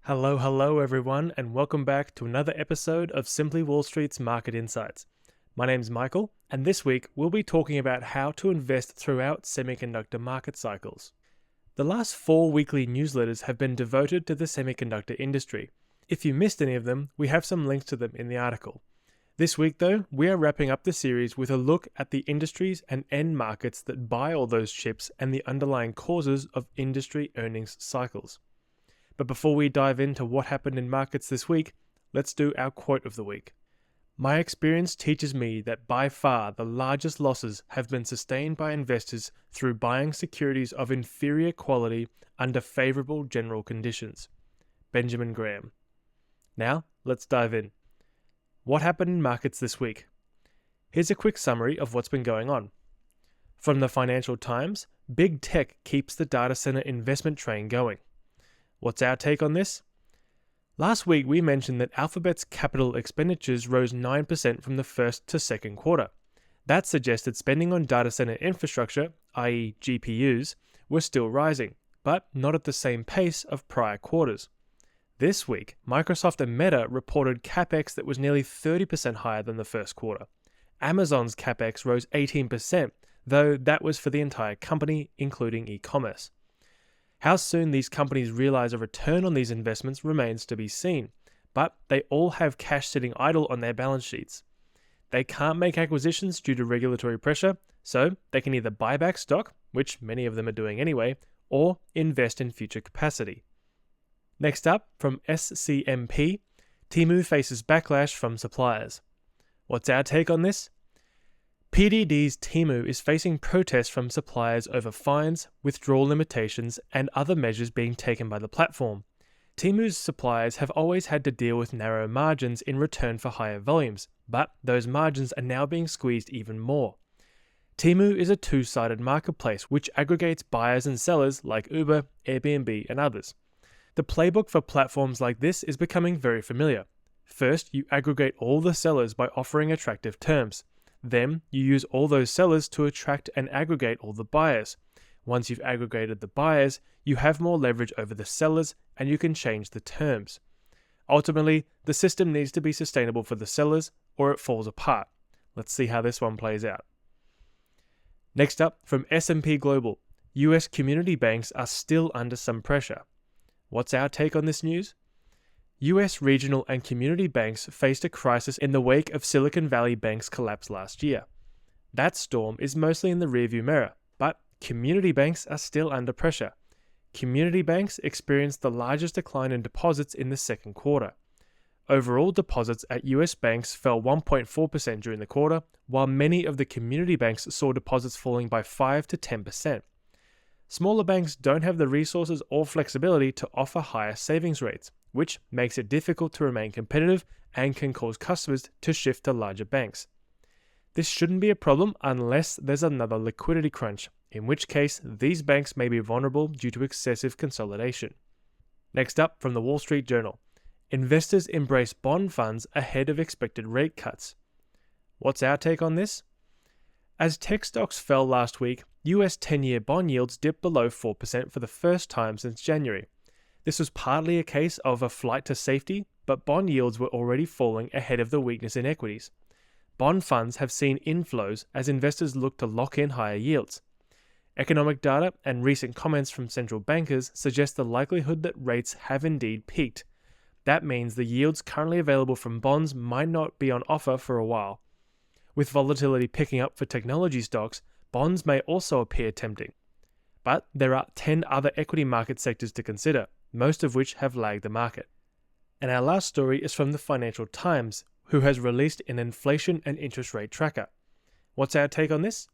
Hello everyone, and welcome back to another episode of Simply Wall Street's Market Insights. My name's Michael, and this week we'll be talking about how to invest throughout semiconductor market cycles. The last 4 weekly newsletters have been devoted to the semiconductor industry. If you missed any of them, we have some links to them in the article. This week though, we are wrapping up the series with a look at the industries and end markets that buy all those chips and the underlying causes of industry earnings cycles. But before we dive into what happened in markets this week, let's do our quote of the week. My experience teaches me that by far the largest losses have been sustained by investors through buying securities of inferior quality under favorable general conditions. Benjamin Graham. Now, let's dive in. What happened in markets this week? Here's a quick summary of what's been going on. From the Financial Times, big tech keeps the data center investment train going. What's our take on this? Last week we mentioned that Alphabet's capital expenditures rose 9% from the first to second quarter. That suggested spending on data center infrastructure, i.e. GPUs, were still rising, but not at the same pace of prior quarters. This week, Microsoft and Meta reported CapEx that was nearly 30% higher than the first quarter. Amazon's CapEx rose 18%, though that was for the entire company, including e-commerce. How soon these companies realize a return on these investments remains to be seen, but they all have cash sitting idle on their balance sheets. They can't make acquisitions due to regulatory pressure, so they can either buy back stock, which many of them are doing anyway, or invest in future capacity. Next up, from SCMP, Temu faces backlash from suppliers. What's our take on this? PDD's Temu is facing protests from suppliers over fines, withdrawal limitations, and other measures being taken by the platform. Temu's suppliers have always had to deal with narrow margins in return for higher volumes, but those margins are now being squeezed even more. Temu is a two-sided marketplace which aggregates buyers and sellers like Uber, Airbnb, and others. The playbook for platforms like this is becoming very familiar. First, you aggregate all the sellers by offering attractive terms. Then, you use all those sellers to attract and aggregate all the buyers. Once you've aggregated the buyers, you have more leverage over the sellers and you can change the terms. Ultimately, the system needs to be sustainable for the sellers or it falls apart. Let's see how this one plays out. Next up, from S&P Global, US community banks are still under some pressure. What's our take on this news? US regional and community banks faced a crisis in the wake of Silicon Valley Bank's collapse last year. That storm is mostly in the rearview mirror, but community banks are still under pressure. Community banks experienced the largest decline in deposits in the second quarter. Overall deposits at US banks fell 1.4% during the quarter, while many of the community banks saw deposits falling by 5 to 10%. Smaller banks don't have the resources or flexibility to offer higher savings rates, which makes it difficult to remain competitive and can cause customers to shift to larger banks. This shouldn't be a problem unless there's another liquidity crunch, in which case these banks may be vulnerable due to excessive consolidation. Next up, from the Wall Street Journal, investors embrace bond funds ahead of expected rate cuts. What's our take on this? As tech stocks fell last week, US 10-year bond yields dipped below 4% for the first time since January. This was partly a case of a flight to safety, but bond yields were already falling ahead of the weakness in equities. Bond funds have seen inflows as investors look to lock in higher yields. Economic data and recent comments from central bankers suggest the likelihood that rates have indeed peaked. That means the yields currently available from bonds might not be on offer for a while. With volatility picking up for technology stocks, bonds may also appear tempting. But there are 10 other equity market sectors to consider, most of which have lagged the market. And our last story is from the Financial Times, who has released an inflation and interest rate tracker. What's our take on this?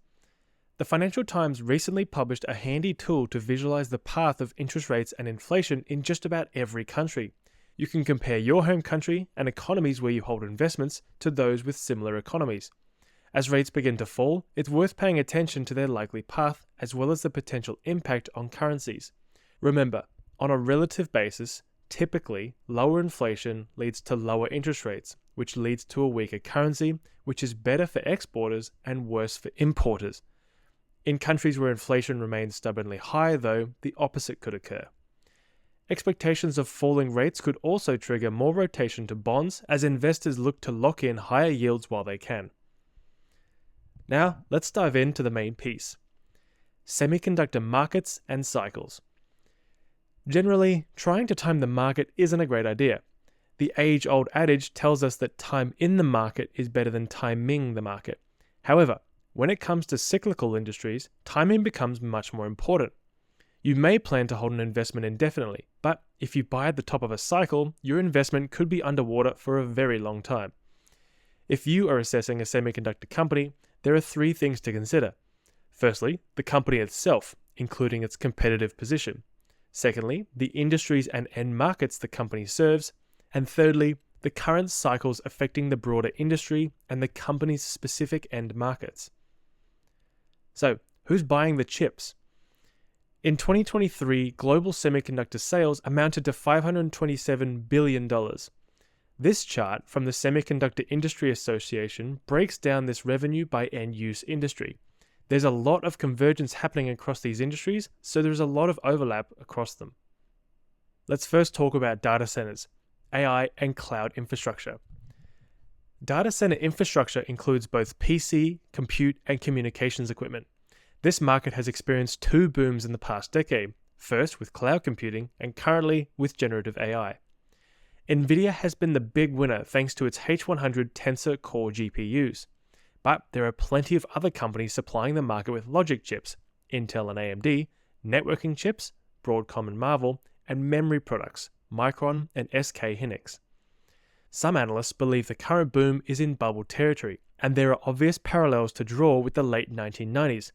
The Financial Times recently published a handy tool to visualize the path of interest rates and inflation in just about every country. You can compare your home country and economies where you hold investments to those with similar economies. As rates begin to fall, it's worth paying attention to their likely path as well as the potential impact on currencies. Remember, on a relative basis, typically lower inflation leads to lower interest rates, which leads to a weaker currency, which is better for exporters and worse for importers. In countries where inflation remains stubbornly high, though, the opposite could occur. expectations of falling rates could also trigger more rotation to bonds as investors look to lock in higher yields while they can. Now, let's dive into the main piece: semiconductor markets and cycles. Generally, trying to time the market isn't a great idea. The age-old adage tells us that time in the market is better than timing the market. However, when it comes to cyclical industries, timing becomes much more important. You may plan to hold an investment indefinitely, but if you buy at the top of a cycle, your investment could be underwater for a very long time. If you are assessing a semiconductor company, there are 3 things to consider. Firstly, the company itself, including its competitive position. Secondly, the industries and end markets the company serves. And thirdly, the current cycles affecting the broader industry and the company's specific end markets. So, who's buying the chips? In 2023, global semiconductor sales amounted to $527 billion. This chart from the Semiconductor Industry Association breaks down this revenue by end-use industry. There's a lot of convergence happening across these industries, so there's a lot of overlap across them. Let's first talk about data centers, AI, and cloud infrastructure. Data center infrastructure includes both PC, compute, and communications equipment. This market has experienced 2 booms in the past decade, first with cloud computing and currently with generative AI. NVIDIA has been the big winner thanks to its H100 Tensor Core GPUs. But there are plenty of other companies supplying the market with logic chips, Intel and AMD, networking chips, Broadcom and Marvell, and memory products, Micron and SK Hynix. Some analysts believe the current boom is in bubble territory, and there are obvious parallels to draw with the late 1990s.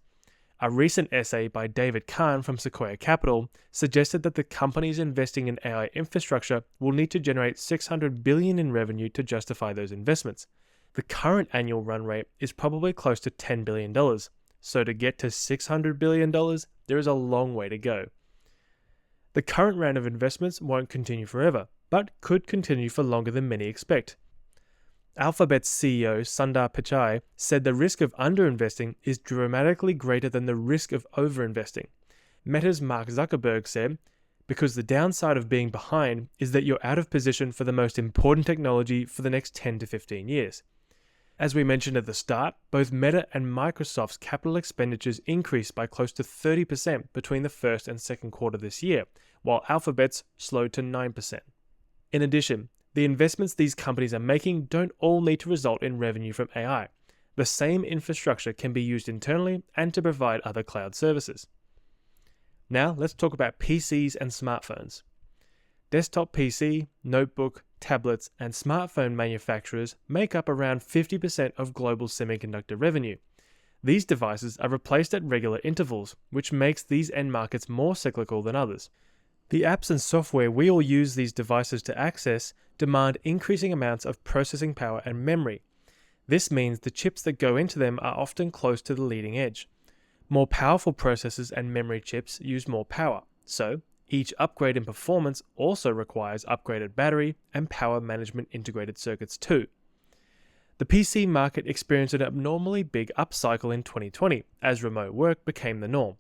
A recent essay by David Kahn from Sequoia Capital suggested that the companies investing in AI infrastructure will need to generate $600 billion in revenue to justify those investments. The current annual run rate is probably close to $10 billion, so to get to $600 billion, there is a long way to go. The current round of investments won't continue forever, but could continue for longer than many expect. Alphabet's CEO Sundar Pichai said the risk of underinvesting is dramatically greater than the risk of overinvesting. Meta's Mark Zuckerberg said, because the downside of being behind is that you're out of position for the most important technology for the next 10 to 15 years. As we mentioned at the start, both Meta and Microsoft's capital expenditures increased by close to 30% between the first and second quarter this year, while Alphabet's slowed to 9%. In addition, the investments these companies are making don't all need to result in revenue from AI. The same infrastructure can be used internally and to provide other cloud services. Now let's talk about PCs and smartphones. Desktop PC, notebook, tablets, and smartphone manufacturers make up around 50% of global semiconductor revenue. These devices are replaced at regular intervals, which makes these end markets more cyclical than others. The apps and software we all use these devices to access demand increasing amounts of processing power and memory. This means the chips that go into them are often close to the leading edge. More powerful processors and memory chips use more power, so each upgrade in performance also requires upgraded battery and power management integrated circuits too. The PC market experienced an abnormally big upcycle in 2020 as remote work became the norm.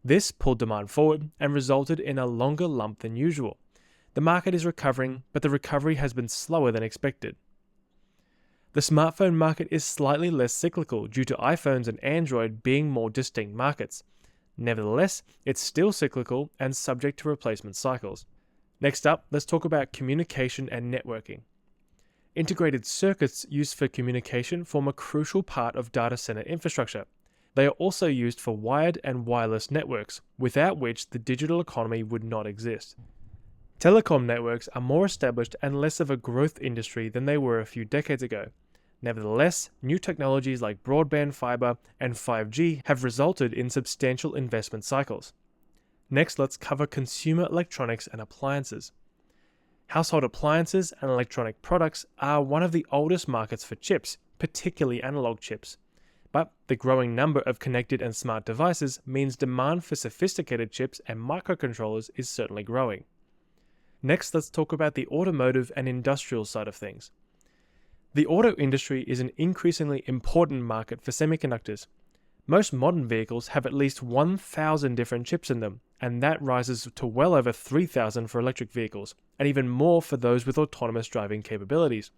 This pulled demand forward and resulted in a longer lump than usual. The market is recovering, but the recovery has been slower than expected. The smartphone market is slightly less cyclical due to iPhones and Android being more distinct markets. Nevertheless, it's still cyclical and subject to replacement cycles. Next up, let's talk about communication and networking. Integrated circuits used for communication form a crucial part of data center infrastructure. They are also used for wired and wireless networks, without which the digital economy would not exist. Telecom networks are more established and less of a growth industry than they were a few decades ago. Nevertheless, new technologies like broadband fiber and 5G have resulted in substantial investment cycles. Next, let's cover consumer electronics and appliances. Household appliances and electronic products are one of the oldest markets for chips, particularly analog chips. But the growing number of connected and smart devices means demand for sophisticated chips and microcontrollers is certainly growing. Next, let's talk about the automotive and industrial side of things. The auto industry is an increasingly important market for semiconductors. Most modern vehicles have at least 1,000 different chips in them, and that rises to well over 3,000 for electric vehicles, and even more for those with autonomous driving capabilities.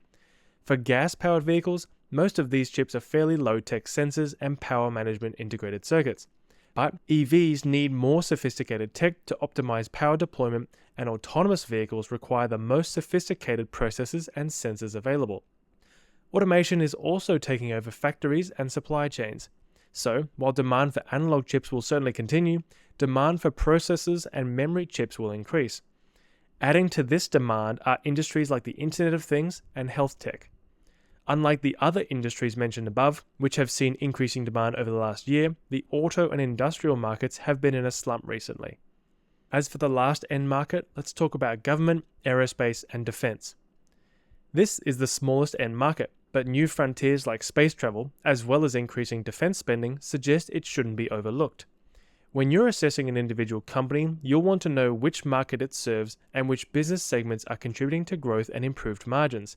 For gas-powered vehicles, most of these chips are fairly low-tech sensors and power management integrated circuits. But EVs need more sophisticated tech to optimize power deployment, and autonomous vehicles require the most sophisticated processors and sensors available. Automation is also taking over factories and supply chains. So, while demand for analog chips will certainly continue, demand for processors and memory chips will increase. Adding to this demand are industries like the Internet of Things and health tech. Unlike the other industries mentioned above, which have seen increasing demand over the last year, the auto and industrial markets have been in a slump recently. As for the last end market, let's talk about government, aerospace, and defense. This is the smallest end market, but new frontiers like space travel, as well as increasing defense spending, suggest it shouldn't be overlooked. When you're assessing an individual company, you'll want to know which market it serves and which business segments are contributing to growth and improved margins.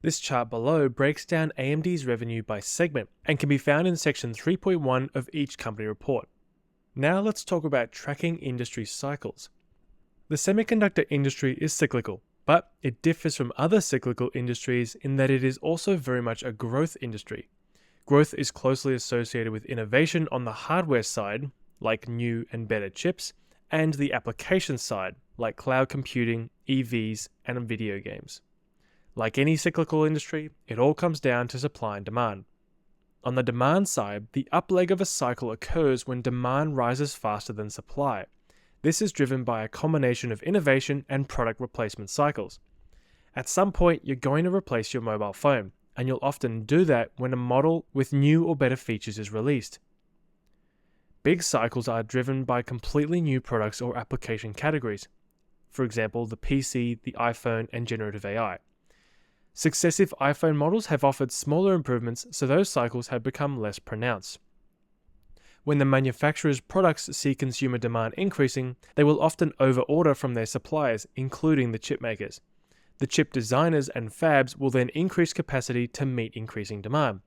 This chart below breaks down AMD's revenue by segment and can be found in section 3.1 of each company report. Now let's talk about tracking industry cycles. The semiconductor industry is cyclical, but it differs from other cyclical industries in that it is also very much a growth industry. Growth is closely associated with innovation on the hardware side, like new and better chips, and the application side, like cloud computing, EVs, and video games. Like any cyclical industry, it all comes down to supply and demand. On the demand side, the up leg of a cycle occurs when demand rises faster than supply. This is driven by a combination of innovation and product replacement cycles. At some point, you're going to replace your mobile phone, and you'll often do that when a model with new or better features is released. Big cycles are driven by completely new products or application categories. For example, the PC, the iPhone, and generative AI. Successive iPhone models have offered smaller improvements, so those cycles have become less pronounced. When the manufacturer's products see consumer demand increasing, they will often overorder from their suppliers, including the chip makers. The chip designers and fabs will then increase capacity to meet increasing demand.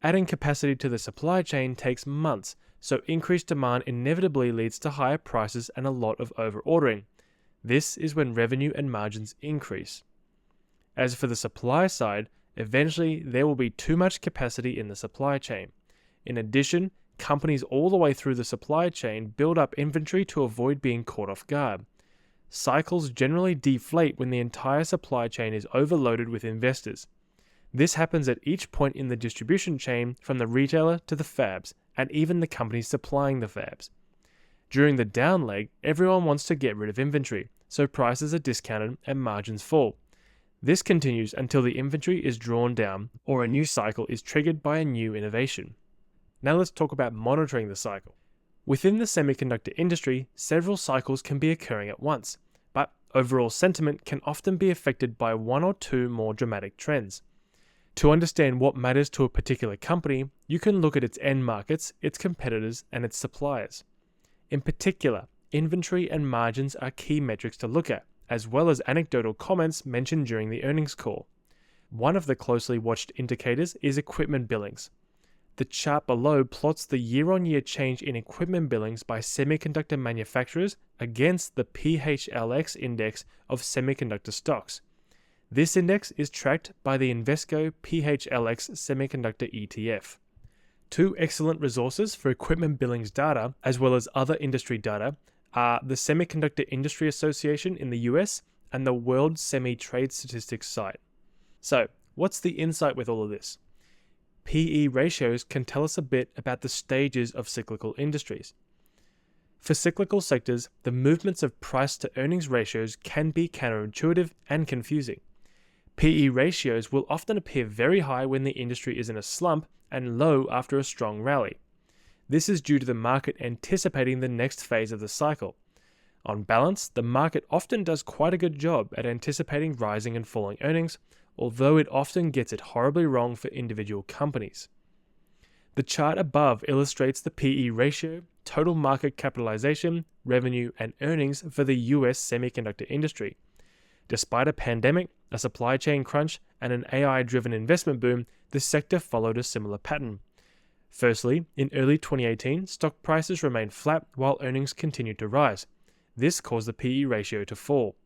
Adding capacity to the supply chain takes months, so increased demand inevitably leads to higher prices and a lot of overordering. This is when revenue and margins increase. As for the supply side, eventually there will be too much capacity in the supply chain. In addition, companies all the way through the supply chain build up inventory to avoid being caught off guard. Cycles generally deflate when the entire supply chain is overloaded with investors. This happens at each point in the distribution chain, from the retailer to the fabs, and even the companies supplying the fabs. During the down leg, everyone wants to get rid of inventory, so prices are discounted and margins fall. This continues until the inventory is drawn down or a new cycle is triggered by a new innovation. Now let's talk about monitoring the cycle. Within the semiconductor industry, several cycles can be occurring at once, but overall sentiment can often be affected by one or two more dramatic trends. To understand what matters to a particular company, you can look at its end markets, its competitors, and its suppliers. In particular, inventory and margins are key metrics to look at, as well as anecdotal comments mentioned during the earnings call. One of the closely watched indicators is equipment billings. The chart below plots the year-on-year change in equipment billings by semiconductor manufacturers against the PHLX index of semiconductor stocks. This index is tracked by the Invesco PHLX Semiconductor ETF. Two excellent resources for equipment billings data, as well as other industry data, are the Semiconductor Industry Association in the US and the World Semi-Trade Statistics site. So, what's the insight with all of this? PE ratios can tell us a bit about the stages of cyclical industries. For cyclical sectors, the movements of price to earnings ratios can be counterintuitive and confusing. PE ratios will often appear very high when the industry is in a slump and low after a strong rally. This is due to the market anticipating the next phase of the cycle. On balance, the market often does quite a good job at anticipating rising and falling earnings, although it often gets it horribly wrong for individual companies. The chart above illustrates the PE ratio, total market capitalization, revenue, and earnings for the US semiconductor industry. Despite a pandemic, a supply chain crunch, and an AI-driven investment boom, the sector followed a similar pattern. Firstly, in early 2018, stock prices remained flat while earnings continued to rise. This caused the PE ratio to fall.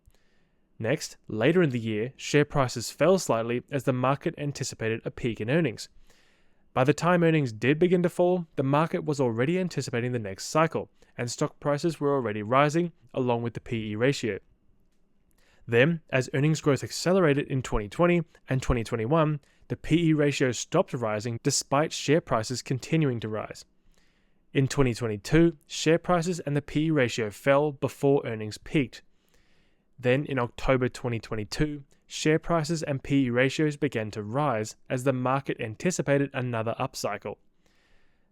Next, later in the year, share prices fell slightly as the market anticipated a peak in earnings. By the time earnings did begin to fall, the market was already anticipating the next cycle, and stock prices were already rising along with the PE ratio. Then, as earnings growth accelerated in 2020 and 2021, the PE ratio stopped rising despite share prices continuing to rise. In 2022, share prices and the PE ratio fell before earnings peaked. Then, in October 2022, share prices and PE ratios began to rise as the market anticipated another upcycle.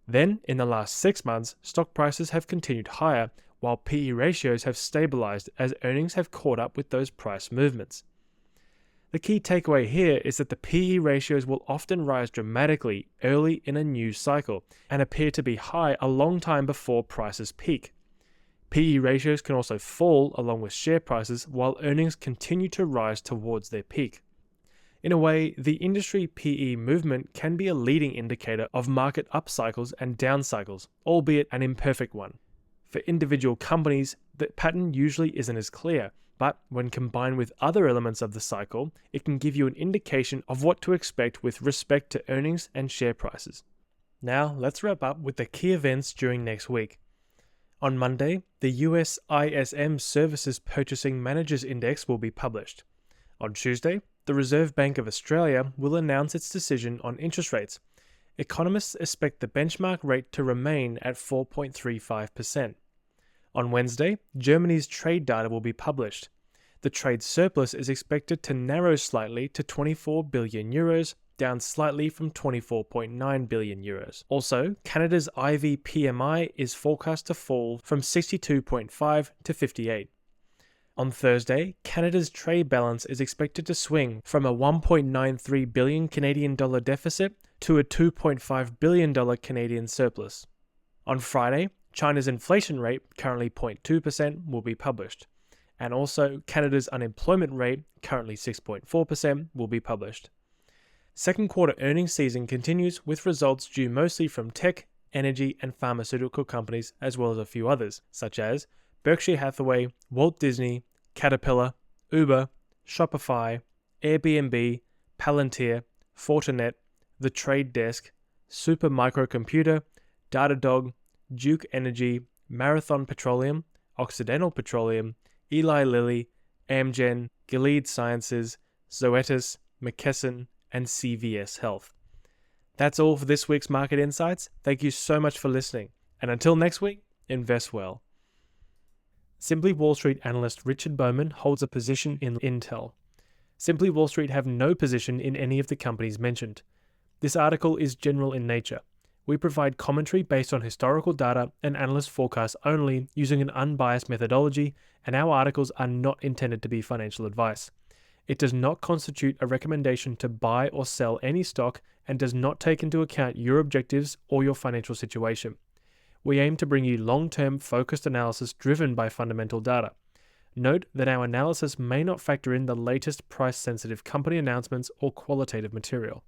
Then, in the last 6 months, stock prices have continued higher, while PE ratios have stabilized as earnings have caught up with those price movements. The key takeaway here is that the PE ratios will often rise dramatically early in a new cycle and appear to be high a long time before prices peak. PE ratios can also fall along with share prices while earnings continue to rise towards their peak. In a way, the industry PE movement can be a leading indicator of market upcycles and down cycles, albeit an imperfect one. For individual companies, the pattern usually isn't as clear, but when combined with other elements of the cycle, it can give you an indication of what to expect with respect to earnings and share prices. Now, let's wrap up with the key events during next week. On Monday, the US ISM Services Purchasing Managers Index will be published. On Tuesday, the Reserve Bank of Australia will announce its decision on interest rates. Economists expect the benchmark rate to remain at 4.35%. On Wednesday, Germany's trade data will be published. The trade surplus is expected to narrow slightly to 24 billion euros, down slightly from 24.9 billion euros. Also, Canada's IV PMI is forecast to fall from 62.5 to 58. On Thursday, Canada's trade balance is expected to swing from a 1.93 billion Canadian dollar deficit to a 2.5 billion dollar Canadian surplus. On Friday, China's inflation rate, currently 0.2%, will be published. And also, Canada's unemployment rate, currently 6.4%, will be published. Second quarter earnings season continues with results due mostly from tech, energy, and pharmaceutical companies, as well as a few others, such as Berkshire Hathaway, Walt Disney, Caterpillar, Uber, Shopify, Airbnb, Palantir, Fortinet, The Trade Desk, Super Microcomputer, Datadog, Duke Energy, Marathon Petroleum, Occidental Petroleum, Eli Lilly, Amgen, Gilead Sciences, Zoetis, McKesson, and CVS Health. That's all for this week's Market Insights. Thank you so much for listening. And until next week, invest well. Simply Wall Street analyst Richard Bowman holds a position in Intel. Simply Wall Street have no position in any of the companies mentioned. This article is general in nature. We provide commentary based on historical data and analyst forecasts only using an unbiased methodology, and our articles are not intended to be financial advice. It does not constitute a recommendation to buy or sell any stock and does not take into account your objectives or your financial situation. We aim to bring you long-term focused analysis driven by fundamental data. Note that our analysis may not factor in the latest price-sensitive company announcements or qualitative material.